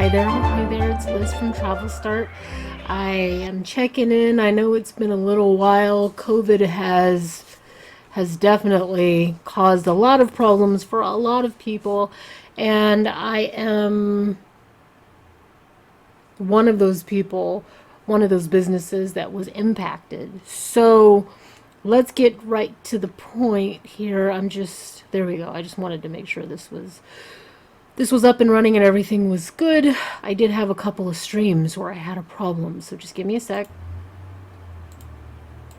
Hi there, it's Liz from Travel Start. I am checking in. I know it's been a little while. COVID has definitely caused a lot of problems for a lot of people, and I am one of those people, one of those businesses that was impacted. So let's get right to the point here. There we go. I just wanted to make sure this was up and running and everything was good. I did have a couple of streams where I had a problem, so just give me a sec.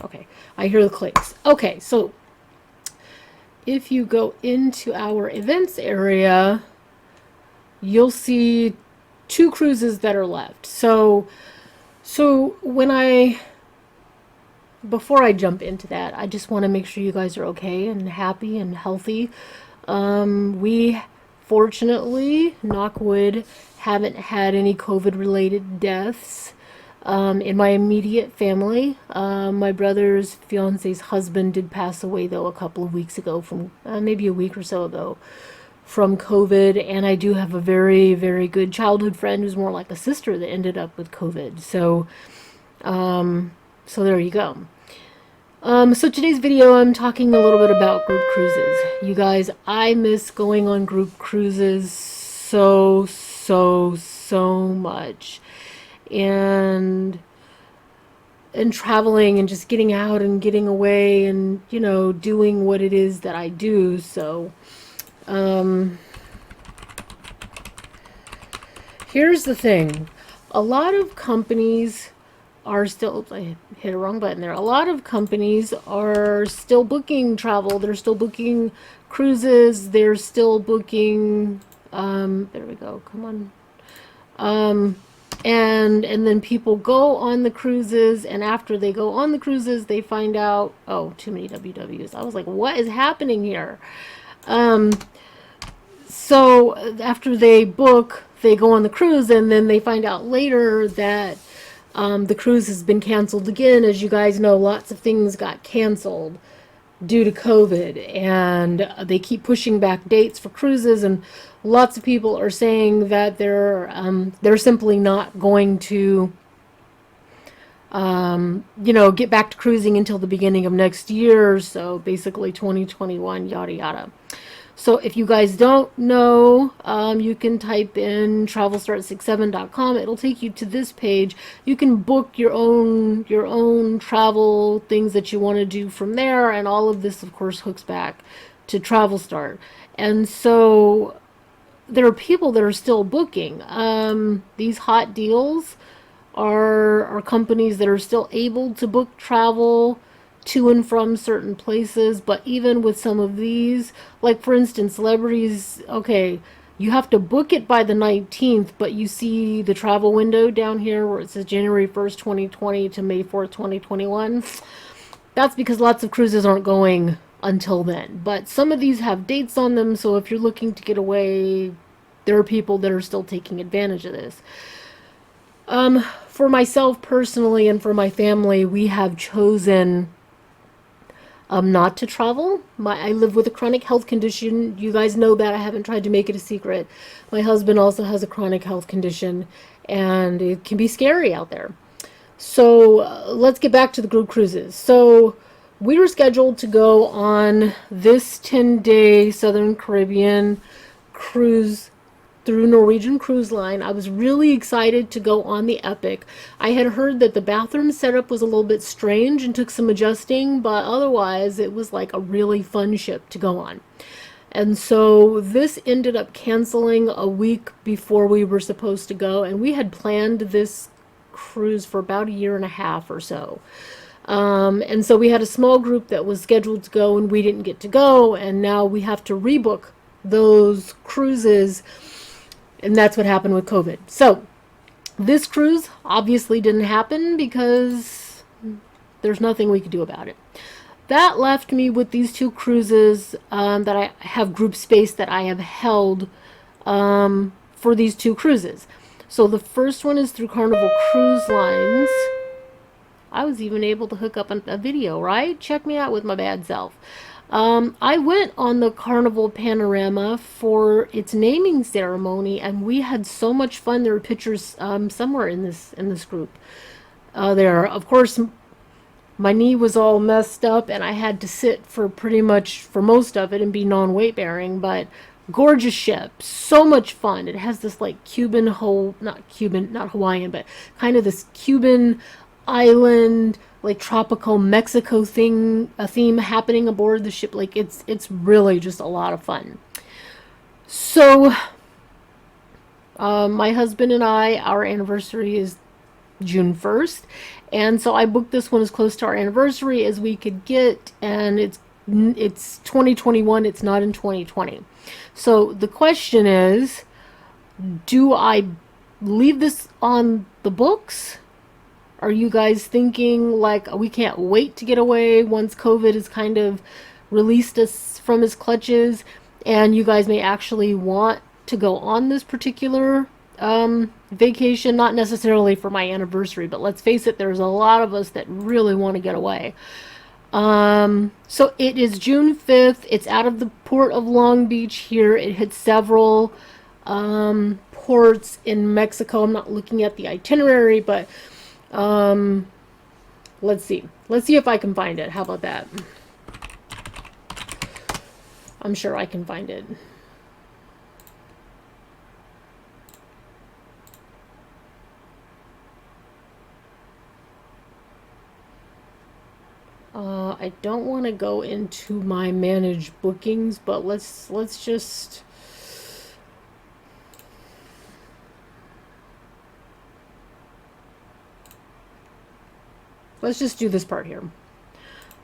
Okay, I hear the clicks. Okay, so if you go into our events area, you'll see two cruises that are left. So before I jump into that, I just want to make sure you guys are okay and happy and healthy. We fortunately, knock wood, haven't had any COVID related deaths in my immediate family. My brother's fiance's husband did pass away, though, a couple of weeks ago from maybe a week or so ago from COVID. And I do have a very, very good childhood friend who's more like a sister that ended up with COVID. So there you go. So today's video, I'm talking a little bit about group cruises. You guys, I miss going on group cruises so much. And traveling and just getting out and getting away and, doing what it is that I do. So, here's the thing. A lot of companies are still, oops, I hit a wrong button there. A lot of companies are still booking travel. They're still booking cruises. They're still booking, there we go. Come on. And then people go on the cruises, and after they go on the cruises, they find out, oh, too many WWs. I was like, what is happening here? So after they book, they go on the cruise, and then they find out later that the cruise has been canceled again. As you guys know, lots of things got canceled due to COVID, and they keep pushing back dates for cruises, and lots of people are saying that they're simply not going to get back to cruising until the beginning of next year, so basically 2021, yada yada. So if you guys don't know, you can type in travelstart67.com. It'll take you to this page. You can book your own travel things that you want to do from there, and all of this, of course, hooks back to TravelStart. And so there are people that are still booking. These hot deals are companies that are still able to book travel to and from certain places. But even with some of these, like for instance, celebrities, okay, you have to book it by the 19th, but you see the travel window down here where it says January 1st, 2020 to May 4th, 2021. That's because lots of cruises aren't going until then. But some of these have dates on them, so if you're looking to get away, there are people that are still taking advantage of this. For myself personally and for my family, we have chosen not to travel. I live with a chronic health condition. You guys know that. I haven't tried to make it a secret. My husband also has a chronic health condition, and it can be scary out there. So let's get back to the group cruises. So we were scheduled to go on this 10-day Southern Caribbean cruise through Norwegian Cruise Line. I was really excited to go on the Epic. I had heard that the bathroom setup was a little bit strange and took some adjusting, but otherwise it was like a really fun ship to go on. And so this ended up canceling a week before we were supposed to go, and we had planned this cruise for about a year and a half or so. And so we had a small group that was scheduled to go, and we didn't get to go, and now we have to rebook those cruises. And that's what happened with COVID. So this cruise obviously didn't happen because there's nothing we could do about it. That left me with these two cruises that I have group space that I have held for these two cruises. So the first one is through Carnival Cruise Lines. I was even able to hook up a video, right? Check me out with my bad self. I went on the Carnival Panorama for its naming ceremony, and we had so much fun. There are pictures somewhere in this group. There, of course, my knee was all messed up, and I had to sit for pretty much for most of it and be non-weight bearing. But gorgeous ship, so much fun. It has this like not Cuban, not Hawaiian, but kind of this Cuban island, like tropical Mexico a theme happening aboard the ship. Like it's really just a lot of fun. So, my husband and I, our anniversary is June 1st. And so I booked this one as close to our anniversary as we could get, and it's 2021, it's not in 2020. So the question is, do I leave this on the books? Are you guys thinking like we can't wait to get away once COVID has kind of released us from his clutches, and you guys may actually want to go on this particular vacation? Not necessarily for my anniversary, but let's face it, there's a lot of us that really want to get away. So it is June 5th. It's out of the port of Long Beach here. It hits several ports in Mexico. I'm not looking at the itinerary, but let's see. Let's see if I can find it. How about that? I'm sure I can find it. I don't want to go into my managed bookings, but let's just do this part here.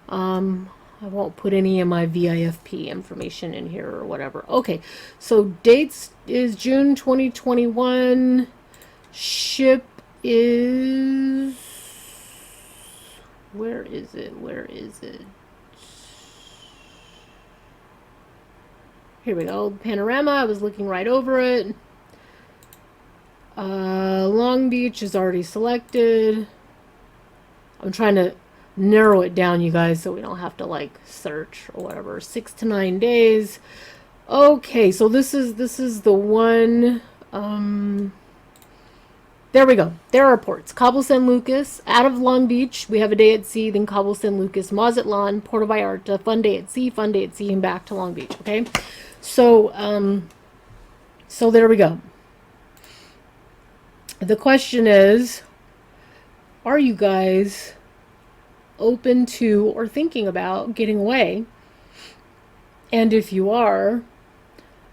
I won't put any of my VIFP information in here or whatever. Okay, so dates is June 2021. Ship is... Where is it? Where is it? Here we go. Panorama. I was looking right over it. Long Beach is already selected. I'm trying to narrow it down, you guys, so we don't have to like search or whatever. 6 to 9 days. Okay, so this is the one. There we go. There are ports. Cabo San Lucas, out of Long Beach, we have a day at sea, then Cabo San Lucas, Mazatlan, Puerto Vallarta, fun day at sea, and back to Long Beach, okay? So, so there we go. The question is, are you guys open to or thinking about getting away? And if you are,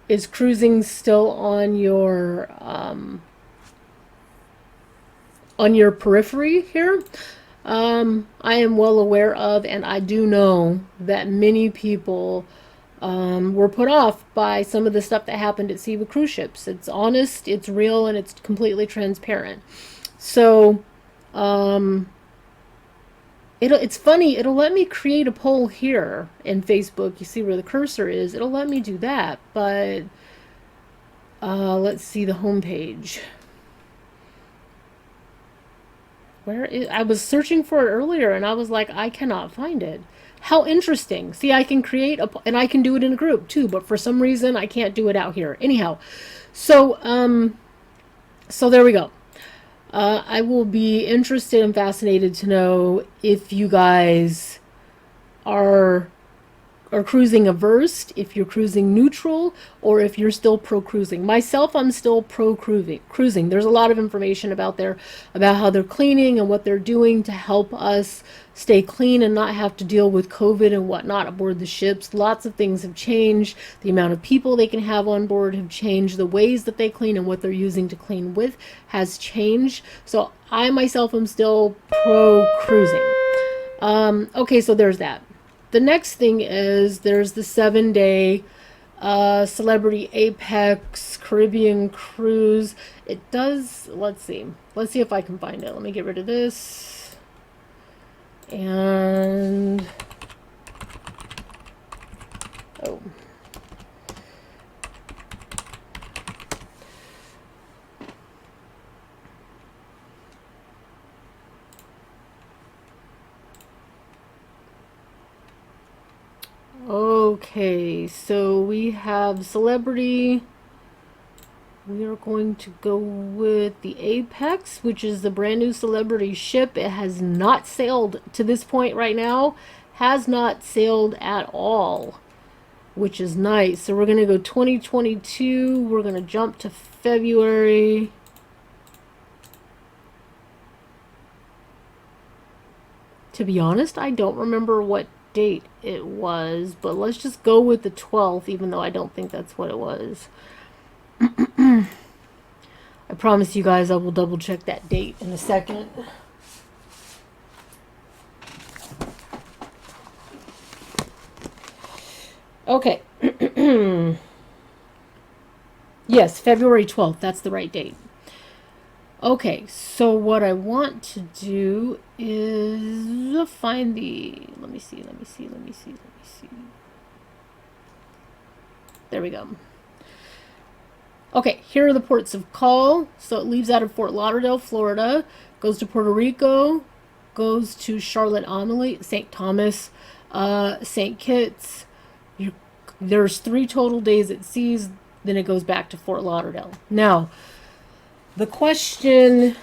is cruising still on your periphery here? I am well aware of, and I do know that many people were put off by some of the stuff that happened at sea with cruise ships. It's honest, it's real, and it's completely transparent. So, it's funny, it'll let me create a poll here in Facebook. You see where the cursor is. It'll let me do that, but let's see the homepage. I was searching for it earlier, and I was like, I cannot find it. How interesting. See, I can create and I can do it in a group too, but for some reason I can't do it out here. Anyhow, so so there we go. I will be interested and fascinated to know if you guys are cruising averse, if you're cruising neutral, or if you're still pro cruising. Myself, I'm still pro cruising. There's a lot of information about how they're cleaning and what they're doing to help us stay clean and not have to deal with COVID and whatnot aboard the ships. Lots of things have changed. The amount of people they can have on board have changed. The ways that they clean and what they're using to clean with has changed. So I myself am still pro cruising. Okay, so there's that. The next thing is there's the 7-day Celebrity Apex Caribbean cruise. It does, let's see if I can find it. Let me get rid of this. And, oh. Okay, so we have celebrity. We are going to go with the Apex, which is the brand new celebrity ship. It has not sailed to this point right now. Has not sailed at all, which is nice. So we're going to go 2022. We're going to jump to February. To be honest, I don't remember what date it was, but let's just go with the 12th, even though I don't think that's what it was. I promise you guys I will double check that date in a second. Okay. Yes, February 12th. That's the right date. Okay, so what I want to do is find the... Let me see. There we go. Okay, here are the ports of call. So it leaves out of Fort Lauderdale, Florida, goes to Puerto Rico, goes to Charlotte Amalie, St. Thomas, St. Kitts. There's 3 total days at seas, then it goes back to Fort Lauderdale. Now, the question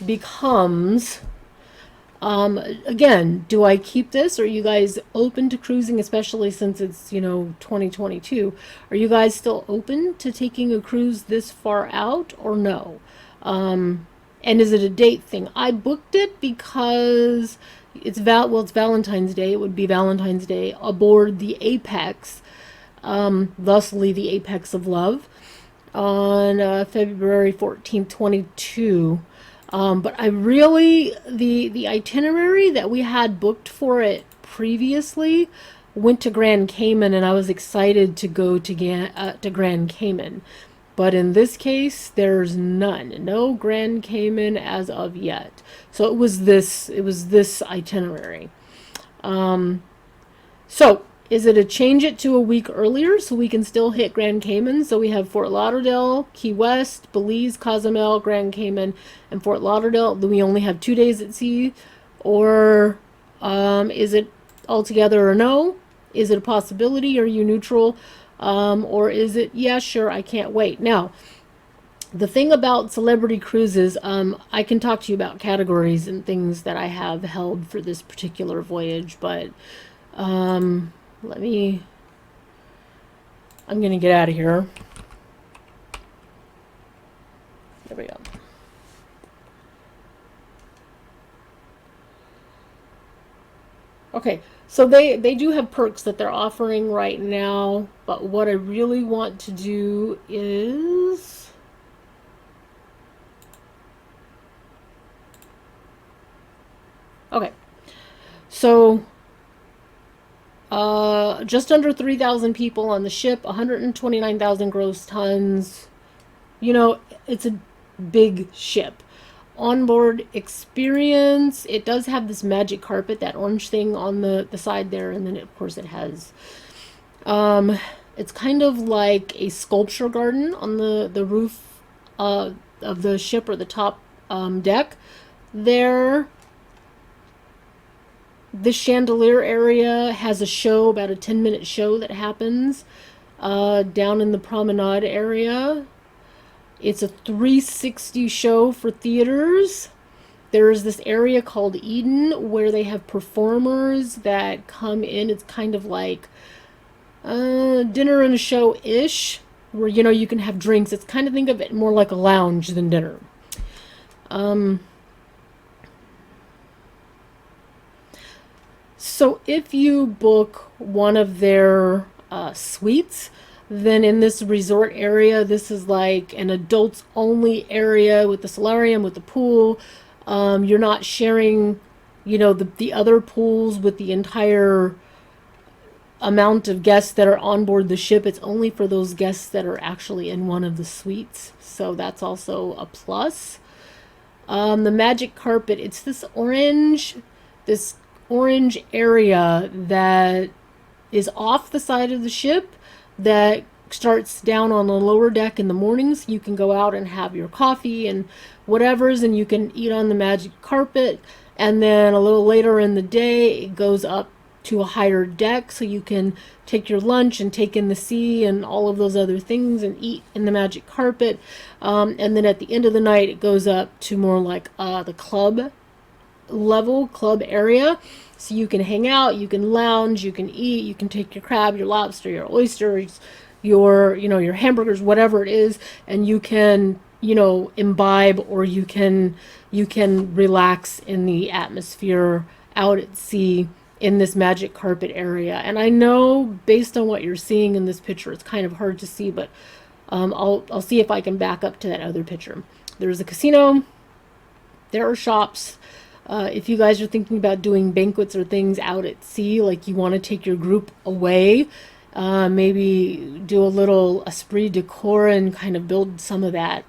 becomes, again, do I keep this? Are you guys open to cruising, especially since it's, 2022? Are you guys still open to taking a cruise this far out or no? And is it a date thing? I booked it because it's Valentine's Day. It would be Valentine's Day aboard the Apex, thusly the Apex of Love, on February 14th, 22. But I really, the itinerary that we had booked for it previously went to Grand Cayman, and I was excited to go to Grand Cayman. But in this case, there's none. No Grand Cayman as of yet. So it was this itinerary. So is it a change it to a week earlier so we can still hit Grand Cayman? So we have Fort Lauderdale, Key West, Belize, Cozumel, Grand Cayman, and Fort Lauderdale. Then we only have 2 days at sea. Or is it altogether or no? Is it a possibility? Are you neutral? Or is it, yeah, sure, I can't wait. Now, the thing about celebrity cruises, I can talk to you about categories and things that I have held for this particular voyage, but I'm going to get out of here. There we go. Okay, so they do have perks that they're offering right now, but what I really want to do is... Okay, so just under 3,000 people on the ship, 129,000 gross tons. It's a big ship. Onboard experience, it does have this magic carpet, that orange thing on the side there, and then of course it has it's kind of like a sculpture garden on the roof of the ship, or the top deck there. The chandelier area has a show, about a 10-minute show that happens down in the promenade area. It's a 360 show for theaters. There is this area called Eden where they have performers that come in. It's kind of like dinner and a show-ish, where, you can have drinks. It's kind of, think of it more like a lounge than dinner. So if you book one of their suites, then in this resort area, this is like an adults only area with the solarium, with the pool. You're not sharing, the other pools with the entire amount of guests that are on board the ship. It's only for those guests that are actually in one of the suites. So that's also a plus. The magic carpet, it's this orange area that is off the side of the ship that starts down on the lower deck in the mornings. You can go out and have your coffee and whatever's, and you can eat on the magic carpet, and then a little later in the day it goes up to a higher deck so you can take your lunch and take in the sea and all of those other things and eat in the magic carpet. And then at the end of the night, it goes up to more like the club level, club area. So you can hang out, you can lounge, you can eat, you can take your crab, your lobster, your oysters, your, your hamburgers, whatever it is, and you can, imbibe, or you can relax in the atmosphere out at sea in this magic carpet area. And I know based on what you're seeing in this picture, it's kind of hard to see, but I'll see if I can back up to that other picture. There's a casino. There are shops. If you guys are thinking about doing banquets or things out at sea, like you want to take your group away, maybe do a little esprit de corps and kind of build some of that.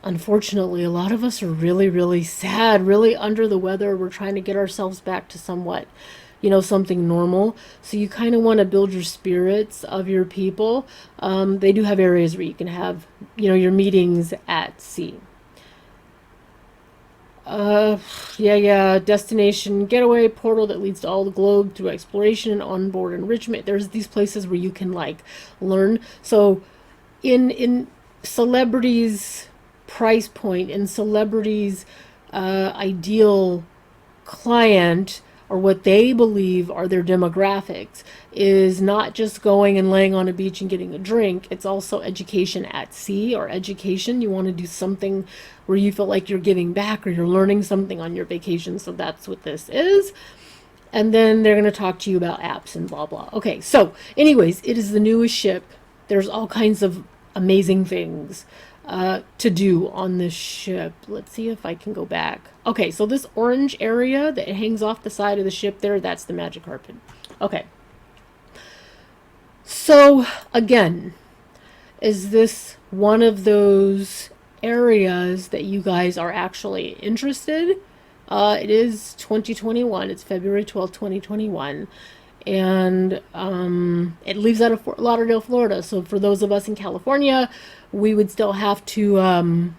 Unfortunately, a lot of us are really, really sad, really under the weather. We're trying to get ourselves back to somewhat, something normal. So you kind of want to build your spirits of your people. They do have areas where you can have, your meetings at sea. Destination getaway portal that leads to all the globe through exploration and onboard enrichment. There's these places where you can learn. So in celebrities' price point, in celebrities' ideal client, or what they believe are their demographics, is not just going and laying on a beach and getting a drink. It's also education at sea, or education. You want to do something where you feel like you're giving back or you're learning something on your vacation. So that's what this is. And then they're going to talk to you about apps and blah, blah. Okay, so anyways, it is the newest ship. There's all kinds of amazing things to do on this ship. Let's see if I can go back. Okay, so this orange area that hangs off the side of the ship there, that's the magic carpet. Okay. So again, is this one of those areas that you guys are actually interested? It is 2021. It's February 12th, 2021. And it leaves out of Fort Lauderdale, Florida. So for those of us in California, we would still have to,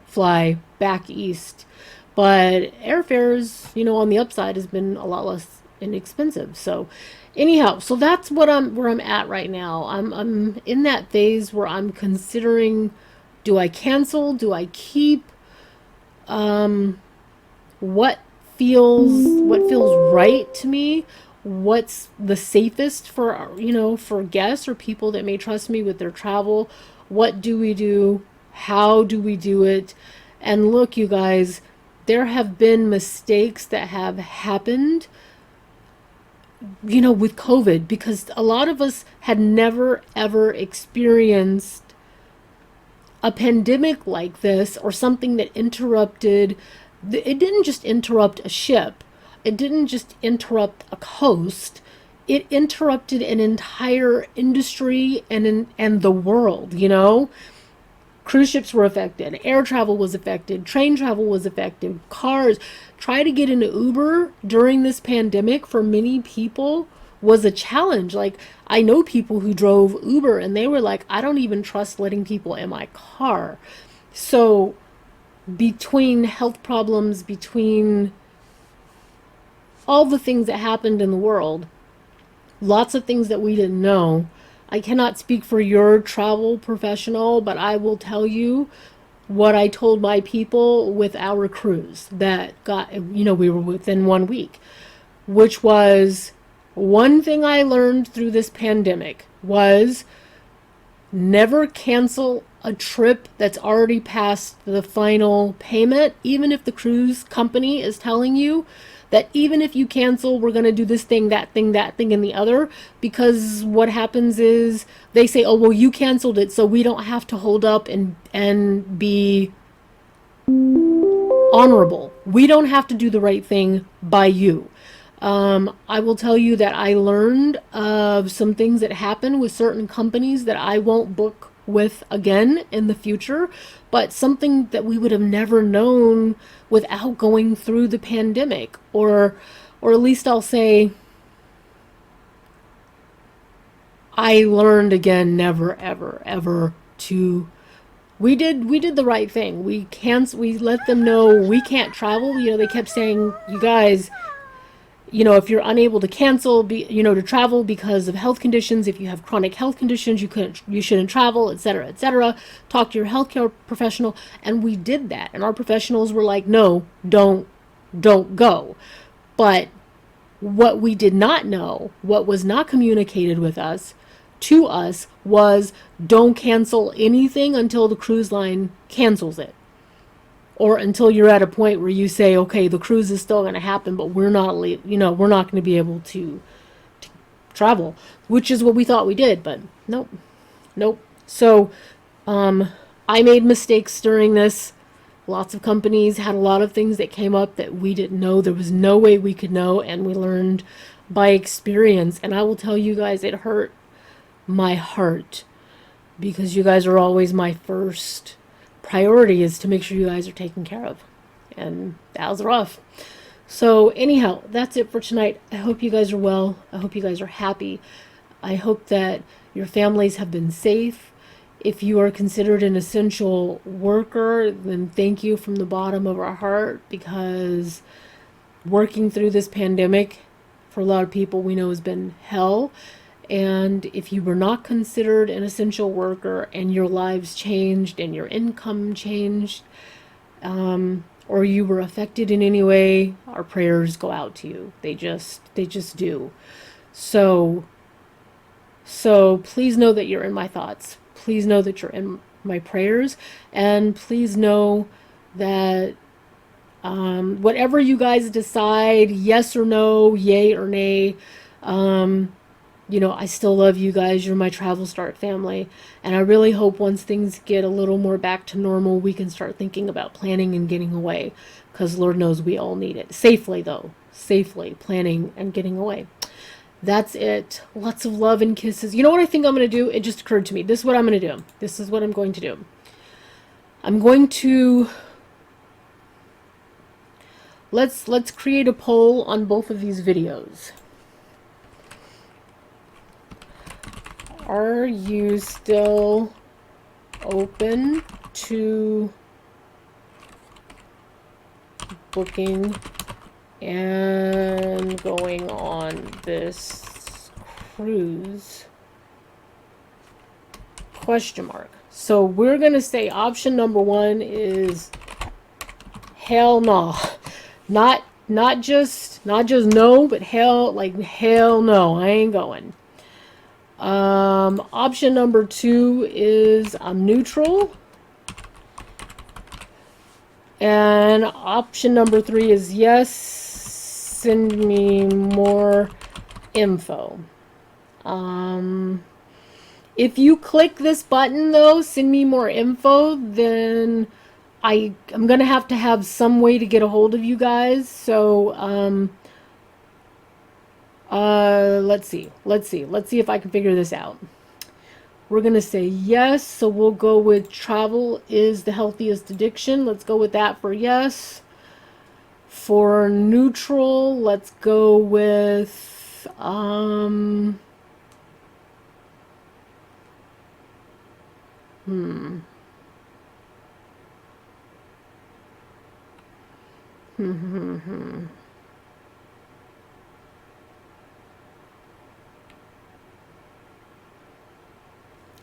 fly back east. But airfares, on the upside has been a lot less inexpensive. So anyhow, so that's where I'm at right now. I'm in that phase where I'm considering, do I cancel? Do I keep? What feels right to me? What's the safest for, for guests or people that may trust me with their travel? What do we do? How do we do it? And look, you guys, there have been mistakes that have happened, with COVID, because a lot of us had never, ever experienced a pandemic like this, or something that interrupted. It didn't just interrupt a ship. It didn't just interrupt a coast. It interrupted an entire industry and the world, Cruise ships were affected. Air travel was affected. Train travel was affected. Cars. Try to get into Uber during this pandemic for many people was a challenge. Like, I know people who drove Uber and they were like, I don't even trust letting people in my car. So between health problems, between all the things that happened in the world, lots of things that we didn't know. I cannot speak for your travel professional, but I will tell you what I told my people with our cruise that got, we were within 1 week, which was one thing I learned through this pandemic was never cancel a trip that's already past the final payment, even if the cruise company is telling you that even if you cancel, we're going to do this thing, that thing, and the other. Because what happens is they say, oh, well, you canceled it, so we don't have to hold up and be honorable. We don't have to do the right thing by you. I will tell you that I learned of some things that happen with certain companies that I won't book with again in the future, but something that we would have never known without going through the pandemic, or at least I'll say I learned again, never, ever, ever to. We did the right thing. We let them know we can't travel. They kept saying, you guys, if you're unable to cancel, to travel because of health conditions, if you have chronic health conditions, you shouldn't travel, etc., etc. Talk to your healthcare professional, and we did that. And our professionals were like, no, don't go. But what we did not know, what was not communicated to us, was don't cancel anything until the cruise line cancels it. Or until you're at a point where you say, okay, the cruise is still going to happen, but we're not going to be able to travel, which is what we thought we did, but nope. So, I made mistakes during this. Lots of companies had a lot of things that came up that we didn't know. There was no way we could know, and we learned by experience. And I will tell you guys, it hurt my heart, because you guys are always my first priority, is to make sure you guys are taken care of. And that was rough. So anyhow, that's it for tonight. I hope you guys are well. I hope you guys are happy. I hope that your families have been safe. If you are considered an essential worker, then thank you from the bottom of our heart, because working through this pandemic for a lot of people we know has been hell. And if you were not considered an essential worker and your lives changed and your income changed, or you were affected in any way, our prayers go out to you. They just do. So please know that you're in my thoughts. Please know that you're in my prayers, and please know that whatever you guys decide, yes or no, yay or nay, I still love you guys. You're my Travel Start family. And I really hope once things get a little more back to normal, we can start thinking about planning and getting away. Because Lord knows we all need it. Safely, though. Safely planning and getting away. That's it. Lots of love and kisses. You know what I think I'm going to do? It just occurred to me. This is what I'm going to do. This is what I'm going to do. I'm going to... Let's create a poll on both of these videos. Are you still open to booking and going on this cruise? Question mark. So we're going to say option number 1 is hell no. Not just no, but hell no, I ain't going. Option number 2 is I'm neutral. And option number 3 is yes, send me more info. If you click this button though, send me more info, then I'm going to have some way to get a hold of you guys. So, let's see if I can figure this out. We're going to say yes, so we'll go with travel is the healthiest addiction. Let's go with that for yes. For neutral, let's go with,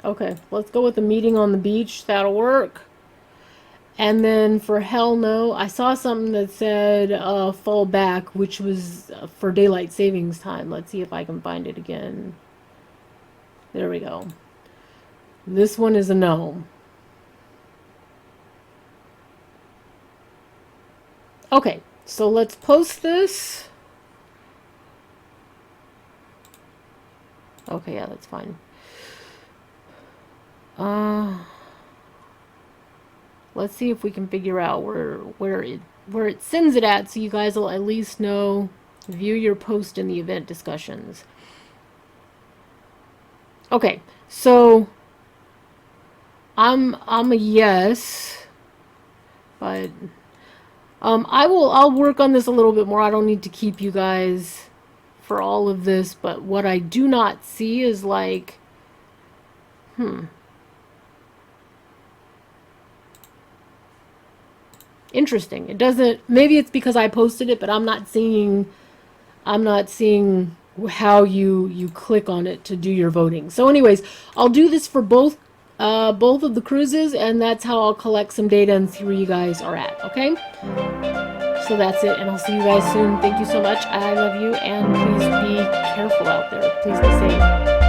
Okay, let's go with the meeting on the beach. That'll work. And then for hell no, I saw something that said fall back, which was for daylight savings time. Let's see if I can find it again. There we go. This one is a no. Okay, so let's post this. Okay, yeah, that's fine. Let's see if we can figure out where it sends it at, so you guys will at least know. View your post in the event discussions. Okay, so I'm a yes, but I'll work on this a little bit more. I don't need to keep you guys for all of this, but what I do not see is like interesting. It doesn't, maybe it's because I posted it, but I'm not seeing I'm not seeing how you click on it to do your voting. So anyways, I'll do this for both of the cruises, and that's how I'll collect some data and see where you guys are at. Okay, so that's it, and I'll see you guys soon. Thank you so much. I love you, and please be careful out there. Please be safe.